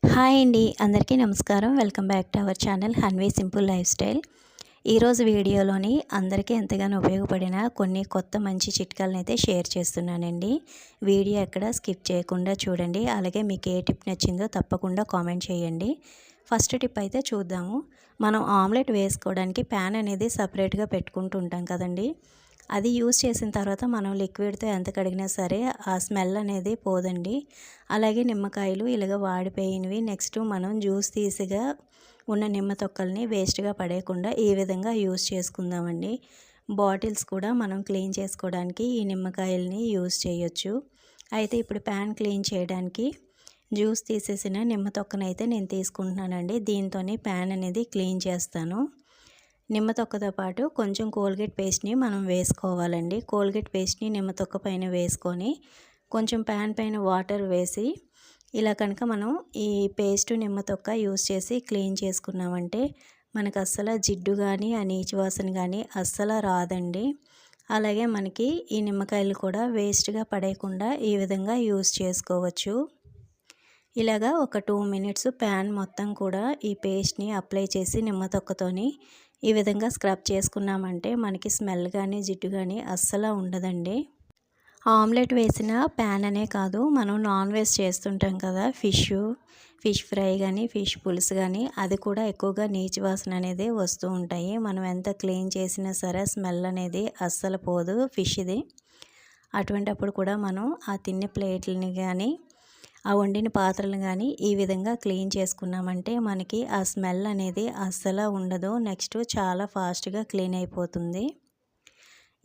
Hi అండి, అందరికీ నమస్కారం. Welcome back to our channel Hanvi simple life style. ఈరోజు వీడియోలోని అందరికీ ఎంతగానో ఉపయోగపడిన కొన్ని కొత్త మంచి చిట్కాలనైతే షేర్ చేస్తున్నానండి. వీడియో ఎక్కడ స్కిప్ చేయకుండా చూడండి. అలాగే మీకు ఏ టిప్ నచ్చిందో తప్పకుండా కామెంట్ చేయండి. ఫస్ట్ టిప్ అయితే చూద్దాము. మనం ఆమ్లెట్ వేసుకోవడానికి ప్యాన్ అనేది సపరేట్గా పెట్టుకుంటూ ఉంటాం కదండి. అది యూస్ చేసిన తర్వాత మనం లిక్విడ్తో ఎంత కడిగినా సరే ఆ స్మెల్ అనేది పోదండి. అలాగే నిమ్మకాయలు ఇలాగ వాడిపోయినవి నెక్స్ట్ మనం జ్యూస్ తీసిగా ఉన్న నిమ్మ తొక్కల్ని వేస్ట్గా పడేయకుండా ఈ విధంగా యూస్ చేసుకుందామండి. బాటిల్స్ కూడా మనం క్లీన్ చేసుకోవడానికి ఈ నిమ్మకాయల్ని యూస్ చేయొచ్చు. అయితే ఇప్పుడు ప్యాన్ క్లీన్ చేయడానికి జ్యూస్ తీసేసిన నిమ్మ తొక్కనైతే నేను తీసుకుంటున్నానండి. దీంతోనే ప్యాన్ అనేది క్లీన్ చేస్తాను. నిమ్మ తొక్కతో పాటు కొంచెం కోల్గేట్ పేస్ట్ని మనం వేసుకోవాలండి. కోల్గేట్ పేస్ట్ని నిమ్మ తొక్క పైన వేసుకొని కొంచెం ప్యాన్ పైన వాటర్ వేసి ఇలా కనుక మనం ఈ పేస్ట్ నిమ్మ తొక్క యూస్ చేసి క్లీన్ చేసుకున్నామంటే మనకు అస్సలు జిడ్డు కానీ ఆ నీచు వాసన కానీ అస్సలు రాదండి. అలాగే మనకి ఈ నిమ్మకాయలు కూడా వేస్ట్గా పడేయకుండా ఈ విధంగా యూస్ చేసుకోవచ్చు. ఇలాగా ఒక 2 మినిట్స్ ప్యాన్ మొత్తం కూడా ఈ పేస్ట్ని అప్లై చేసి నిమ్మ తొక్కతోని ఈ విధంగా స్క్రబ్ చేసుకున్నామంటే మనకి స్మెల్ కానీ జిడ్డు కానీ అస్సలు ఉండదండి. ఆమ్లెట్ వేసిన ప్యాన్ అనే కాదు, మనం నాన్ వెజ్ చేస్తుంటాం కదా, ఫిష్ ఫ్రై కానీ ఫిష్ పులుసు కానీ అది కూడా ఎక్కువగా నీచు వాసన అనేది వస్తూ ఉంటాయి. మనం ఎంత క్లీన్ చేసినా సరే స్మెల్ అనేది అస్సలు పోదు ఫిష్ది. అటువంటప్పుడు కూడా మనం ఆ తినే ప్లేట్లని కానీ ఆ వండిన పాత్రలు కానీ ఈ విధంగా క్లీన్ చేసుకున్నామంటే మనకి ఆ స్మెల్ అనేది అస్సలు ఉండదు. నెక్స్ట్ చాలా ఫాస్ట్గా క్లీన్ అయిపోతుంది.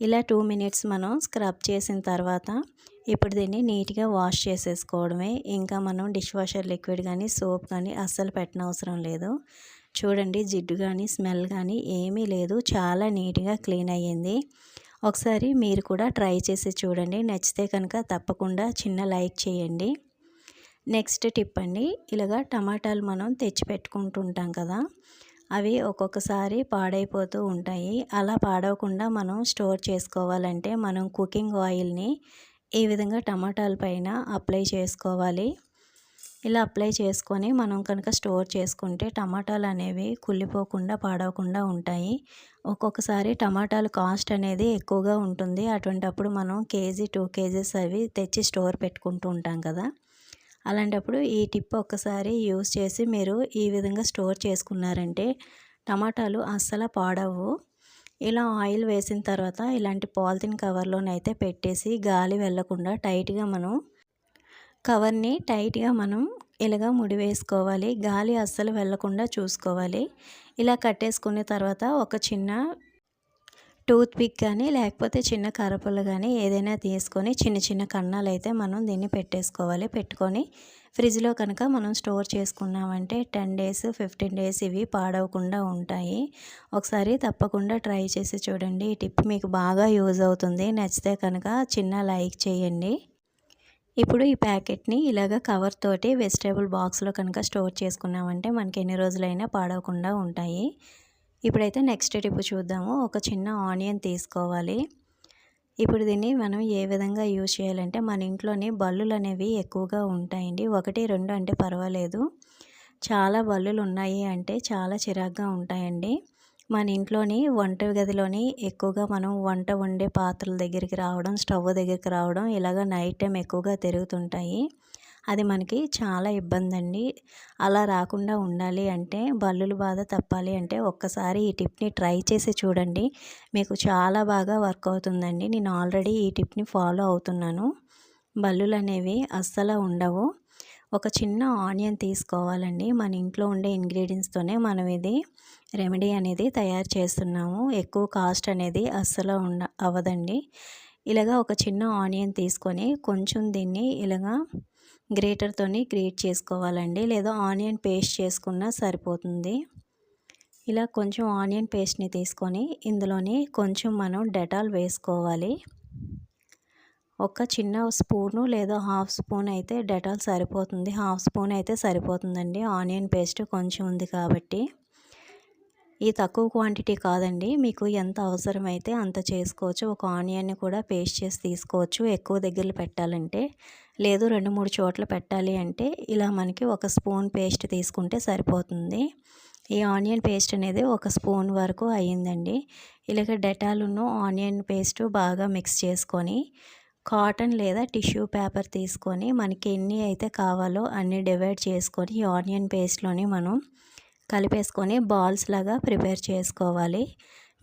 ఇలా 2 మినిట్స్ మనం స్క్రబ్ చేసిన తర్వాత ఇప్పుడు దీన్ని నీట్గా వాష్ చేసేసుకోవడమే. ఇంకా మనం డిష్ వాషర్ లిక్విడ్ కానీ సోప్ కానీ అస్సలు పెట్టనవసరం లేదు. చూడండి, జిడ్డు కానీ స్మెల్ కానీ ఏమీ లేదు. చాలా నీట్గా క్లీన్ అయ్యింది. ఒకసారి మీరు కూడా ట్రై చేసి చూడండి. నచ్చితే కనుక తప్పకుండా చిన్న లైక్ చేయండి. నెక్స్ట్ టిప్ అండి, ఇలాగా టమాటాలు మనం తెచ్చి పెట్టుకుంటుంటాం కదా, అవి ఒక్కొక్కసారి పాడైపోతూ ఉంటాయి. అలా పాడవకుండా మనం స్టోర్ చేసుకోవాలంటే మనం కుకింగ్ ఆయిల్ని ఈ విధంగా టమాటాల పైన అప్లై చేసుకోవాలి. ఇలా అప్లై చేసుకొని మనం కనుక స్టోర్ చేసుకుంటే టమాటాలు అనేవి కుళ్ళిపోకుండా పాడవకుండా ఉంటాయి. ఒక్కొక్కసారి టమాటాలు కాస్ట్ అనేది ఎక్కువగా ఉంటుంది. అటువంటప్పుడు మనం కేజీ 2 కేజీస్ అవి తెచ్చి స్టోర్ పెట్టుకుంటూ ఉంటాం కదా. అలాంటప్పుడు ఈ టిప్ ఒక్కసారి యూస్ చేసి మీరు ఈ విధంగా స్టోర్ చేసుకున్నారంటే టమాటాలు అస్సలు పాడవు. ఇలా ఆయిల్ వేసిన తర్వాత ఇలాంటి పాలిథిన్ కవర్లోనైతే పెట్టేసి గాలి వెళ్ళకుండా కవర్ని టైట్గా మనం ఇలాగా ముడి వేసుకోవాలి. గాలి అస్సలు వెళ్ళకుండా చూసుకోవాలి. ఇలా కట్టేసుకున్న తర్వాత ఒక చిన్న టూత్ పిక్ కానీ లేకపోతే చిన్న కర్రపుల్ల కానీ ఏదైనా తీసుకొని చిన్న చిన్న కన్నాలు అయితే మనం దీన్ని పెట్టేసుకోవాలి. పెట్టుకొని ఫ్రిడ్జ్లో కనుక మనం స్టోర్ చేసుకున్నామంటే 10 డేస్ 15 డేస్ ఇవి పాడవకుండా ఉంటాయి. ఒకసారి తప్పకుండా ట్రై చేసి చూడండి. ఈ టిప్ మీకు బాగా యూజ్ అవుతుంది. నచ్చితే కనుక చిన్న లైక్ చేయండి. ఇప్పుడు ఈ ప్యాకెట్ని ఇలాగ కవర్ తోటి వెజిటేబుల్ బాక్స్లో కనుక స్టోర్ చేసుకున్నామంటే మనకి ఎన్ని రోజులైనా పాడవకుండా ఉంటాయి. ఇప్పుడైతే నెక్స్ట్ టిప్ చూద్దాము. ఒక చిన్న ఆనియన్ తీసుకోవాలి. ఇప్పుడు దీన్ని మనం ఏ విధంగా యూజ్ చేయాలంటే మన ఇంట్లోని బల్లులు అనేవి ఎక్కువగా ఉంటాయండి. 1, 2 అంటే పర్వాలేదు. చాలా బల్లులు ఉన్నాయి అంటే చాలా చిరాగ్గా ఉంటాయండి. మన ఇంట్లోని వంట గదిలోని ఎక్కువగా మనం వంట వండే పాత్రల దగ్గరికి రావడం, స్టవ్ దగ్గరికి రావడం ఇలాగ నైట్ టైం ఎక్కువగా తిరుగుతుంటాయి. అది మనకి చాలా ఇబ్బంది అండి. అలా రాకుండా ఉండాలి అంటే, బల్లుల బాధ తప్పాలి అంటే ఒక్కసారి ఈ టిప్ని ట్రై చేసి చూడండి. మీకు చాలా బాగా వర్క్ అవుతుందండి. నేను ఆల్రెడీ ఈ టిప్ని ఫాలో అవుతున్నాను. బల్లులు అనేవి అస్సలు ఉండవు. ఒక చిన్న ఆనియన్ తీసుకోవాలండి. మన ఇంట్లో ఉండే ఇంగ్రీడియంట్స్తోనే మనం ఇది రెమెడీ అనేది తయారు చేస్తున్నాము. ఎక్కువ కాస్ట్ అనేది అస్సలు అవ్వదండి. ఇలాగా ఒక చిన్న ఆనియన్ తీసుకొని కొంచెం దీన్ని ఇలాగా గ్రేటర్తోని గ్రేట్ చేసుకోవాలండి. లేదా ఆనియన్ పేస్ట్ చేసుకున్నా సరిపోతుంది. ఇలా కొంచెం ఆనియన్ పేస్ట్ని తీసుకొని ఇందులోని కొంచెం మనం డెటాల్ వేసుకోవాలి. ఒక చిన్న స్పూను లేదా హాఫ్ స్పూన్ అయితే డెటాల్ సరిపోతుంది. హాఫ్ స్పూన్ అయితే సరిపోతుందండి. ఆనియన్ పేస్ట్ కొంచెం ఉంది కాబట్టి. ఈ తక్కువ క్వాంటిటీ కాదండి. మీకు ఎంత అవసరమైతే అంత చేసుకోవచ్చు. ఒక ఆనియన్ని కూడా పేస్ట్ చేసి తీసుకోవచ్చు ఎక్కువ దగ్గరలో పెట్టాలంటే. లేదు 2, 3 చోట్ల పెట్టాలి అంటే ఇలా మనకి ఒక స్పూన్ పేస్ట్ తీసుకుంటే సరిపోతుంది. ఈ ఆనియన్ పేస్ట్ అనేది ఒక స్పూన్ వరకు అయ్యిందండి. ఇలాగ డెటాలును ఆనియన్ పేస్ట్ బాగా మిక్స్ చేసుకొని కాటన్ లేదా టిష్యూ పేపర్ తీసుకొని మనకి ఎన్ని అయితే కావాలో అన్ని డివైడ్ చేసుకొని ఈ ఆనియన్ పేస్ట్లోని మనం కలిపేసుకొని బాల్స్ లాగా ప్రిపేర్ చేసుకోవాలి.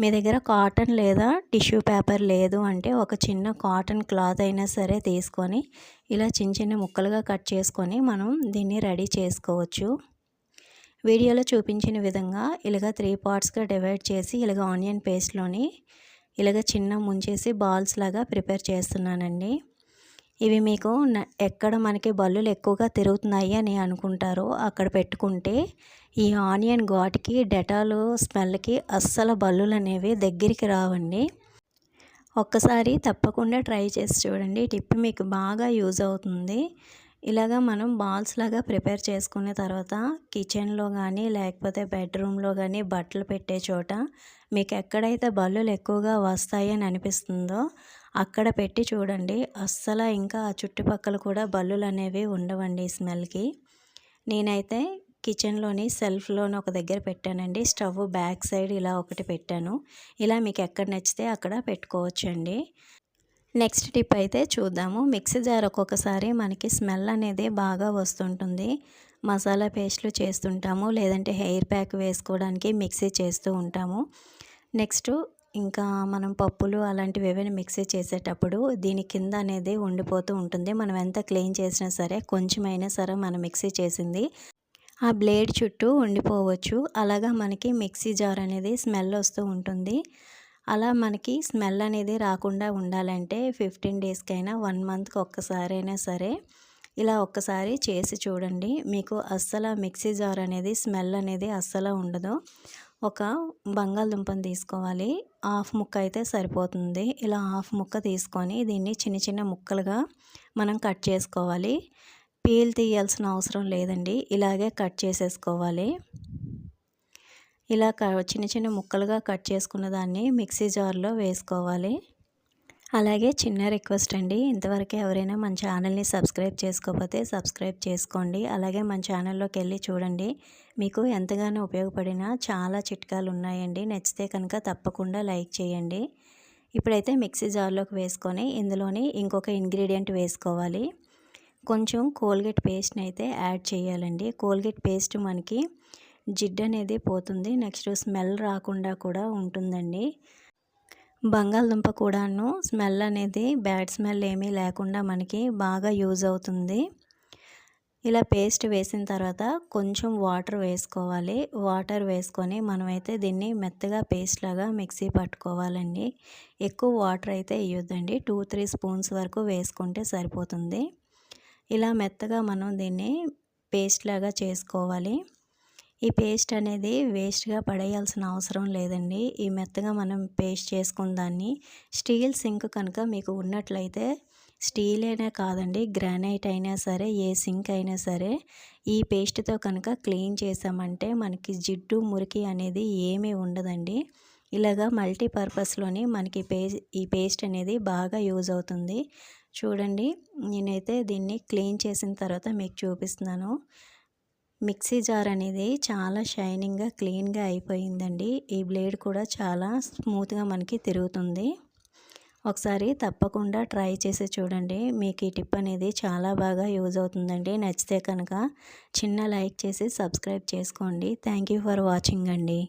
మీ దగ్గర కాటన్ లేదా టిష్యూ పేపర్ లేదు అంటే ఒక చిన్న కాటన్ క్లాత్ అయినా సరే తీసుకొని ఇలా చిన్న చిన్న ముక్కలుగా కట్ చేసుకొని మనం దీన్ని రెడీ చేసుకోవచ్చు. వీడియోలో చూపించిన విధంగా ఇలాగ 3 పార్ట్స్గా డివైడ్ చేసి ఇలాగ ఆనియన్ పేస్ట్లోని ఇలాగ చిన్న ముంచేసి బాల్స్ లాగా ప్రిపేర్ చేస్తున్నానండి. ఇవి మీకు ఎక్కడ మనకి బల్లులు ఎక్కువగా తిరుగుతున్నాయి అని అనుకుంటారో అక్కడ పెట్టుకుంటే ఈ ఆనియన్ ఘాటుకి డెటాల్ స్మెల్కి అస్సలు బల్లులు అనేవి దగ్గరికి రావండి. ఒక్కసారి తప్పకుండా ట్రై చేసి చూడండి. టిప్ మీకు బాగా యూజ్ అవుతుంది. ఇలాగా మనం బాల్స్ లాగా ప్రిపేర్ చేసుకున్న తర్వాత కిచెన్లో కానీ లేకపోతే బెడ్రూమ్లో కానీ బట్టలు పెట్టే చోట మీకు ఎక్కడైతే బల్లులు ఎక్కువగా వస్తాయి అని అనిపిస్తుందో అక్కడ పెట్టి చూడండి. అస్సలు ఇంకా ఆ చుట్టుపక్కల కూడా బల్లులు అనేవి ఉండవండి స్మెల్కి. నేనైతే కిచెన్లోని సెల్ఫ్లోని ఒక దగ్గర పెట్టానండి. స్టవ్ బ్యాక్ సైడ్ ఇలా ఒకటి పెట్టాను. ఇలా మీకు ఎక్కడ నచ్చితే అక్కడ పెట్టుకోవచ్చండి. నెక్స్ట్ టిప్ అయితే చూద్దాము. మిక్సీ జార్ ఒక్కొక్కసారి మనకి స్మెల్ అనేది బాగా వస్తుంటుంది. మసాలా పేస్ట్లు చేస్తుంటాము, లేదంటే హెయిర్ ప్యాక్ వేసుకోవడానికి మిక్సీ చేస్తూ ఉంటాము. నెక్స్ట్ ఇంకా మనం పప్పులు అలాంటివి ఏవైనా మిక్సీ చేసేటప్పుడు దీని కింద అనేది ఉండిపోతూ ఉంటుంది. మనం ఎంత క్లీన్ చేసినా సరే కొంచెమైనా సరే మనం మిక్సీ చేసింది ఆ బ్లేడ్ చుట్టూ ఉండిపోవచ్చు. అలాగా మనకి మిక్సీ జార్ అనేది స్మెల్ వస్తూ ఉంటుంది. అలా మనకి స్మెల్ అనేది రాకుండా ఉండాలంటే 15 డేస్కైనా 1 మంత్కి ఒక్కసారైనా సరే ఇలా ఒక్కసారి చేసి చూడండి. మీకు అస్సలు మిక్సీ జార్ అనేది స్మెల్ అనేది అస్సలు ఉండదు. ఒక బంగాళదుంపను తీసుకోవాలి. హాఫ్ ముక్క అయితే సరిపోతుంది. ఇలా హాఫ్ ముక్క తీసుకొని దీన్ని చిన్న చిన్న ముక్కలుగా మనం కట్ చేసుకోవాలి. పీల్ తీయాల్సిన అవసరం లేదండి. ఇలాగే కట్ చేసేసుకోవాలి. ఇలా చిన్న చిన్న ముక్కలుగా కట్ చేసుకున్న దాన్ని మిక్సీ జార్లో వేసుకోవాలి. అలాగే చిన్న రిక్వెస్ట్ అండి, ఇంతవరకు ఎవరైనా మన ఛానల్ని సబ్స్క్రైబ్ చేసుకోకపోతే సబ్స్క్రైబ్ చేసుకోండి. అలాగే మన ఛానల్లోకి వెళ్ళి చూడండి. మీకు ఎంతగానో ఉపయోగపడిన చాలా చిట్కాలు ఉన్నాయండి. నచ్చితే కనుక తప్పకుండా లైక్ చేయండి. ఇప్పుడైతే మిక్సీ జార్లోకి వేసుకొని ఇందులోని ఇంకొక ఇంగ్రీడియంట్ వేసుకోవాలి. కొంచెం కోల్గేట్ పేస్ట్ని అయితే యాడ్ చేయాలండి. కోల్గేట్ పేస్ట్ మనకి జిడ్డు అనేది పోతుంది. నెక్స్ట్ స్మెల్ రాకుండా కూడా ఉంటుందండి. బంగాళదుంప కూడాను స్మెల్ అనేది బ్యాడ్ స్మెల్ ఏమీ లేకుండా మనకి బాగా యూజ్ అవుతుంది. ఇలా పేస్ట్ వేసిన తర్వాత కొంచెం వాటర్ వేసుకోవాలి. వాటర్ వేసుకొని మనమైతే దీన్ని మెత్తగా పేస్ట్ లాగా మిక్సీ పట్టుకోవాలండి. ఎక్కువ వాటర్ అయితే వేయొద్దండి. 2-3 స్పూన్స్ వరకు వేసుకుంటే సరిపోతుంది. ఇలా మెత్తగా మనం దీన్ని పేస్ట్ లాగా చేసుకోవాలి. ఈ పేస్ట్ అనేది వేస్ట్గా పడేయాల్సిన అవసరం లేదండి. ఈ మెత్తగా మనం పేస్ట్ చేసుకున్న దాన్ని స్టీల్ సింక్ కనుక మీకు ఉన్నట్లయితే స్టీల్ అయినా కాదండి, గ్రానైట్ అయినా సరే, ఏ సింక్ అయినా సరే ఈ పేస్ట్తో కనుక క్లీన్ చేసామంటే మనకి జిడ్డు మురికి అనేది ఏమీ ఉండదండి. ఇలాగా మల్టీపర్పస్లోని మనకి ఈ పేస్ట్ అనేది బాగా యూజ్ అవుతుంది. చూడండి, నేనైతే దీన్ని క్లీన్ చేసిన తర్వాత మీకు చూపిస్తున్నాను. మిక్సీ జార్ అనేది చాలా షైనింగ్గా క్లీన్గా అయిపోయిందండి. ఈ బ్లేడ్ కూడా చాలా స్మూత్గా మనకి తిరుగుతుంది. ఒకసారి తప్పకుండా ట్రై చేసి చూడండి. మీకు ఈ టిప్ అనేది చాలా బాగా యూజ్ అవుతుందండి. నచ్చితే కనుక చిన్న లైక్ చేసి సబ్స్క్రైబ్ చేసుకోండి. థ్యాంక్ యూ ఫర్ వాచింగ్ అండి.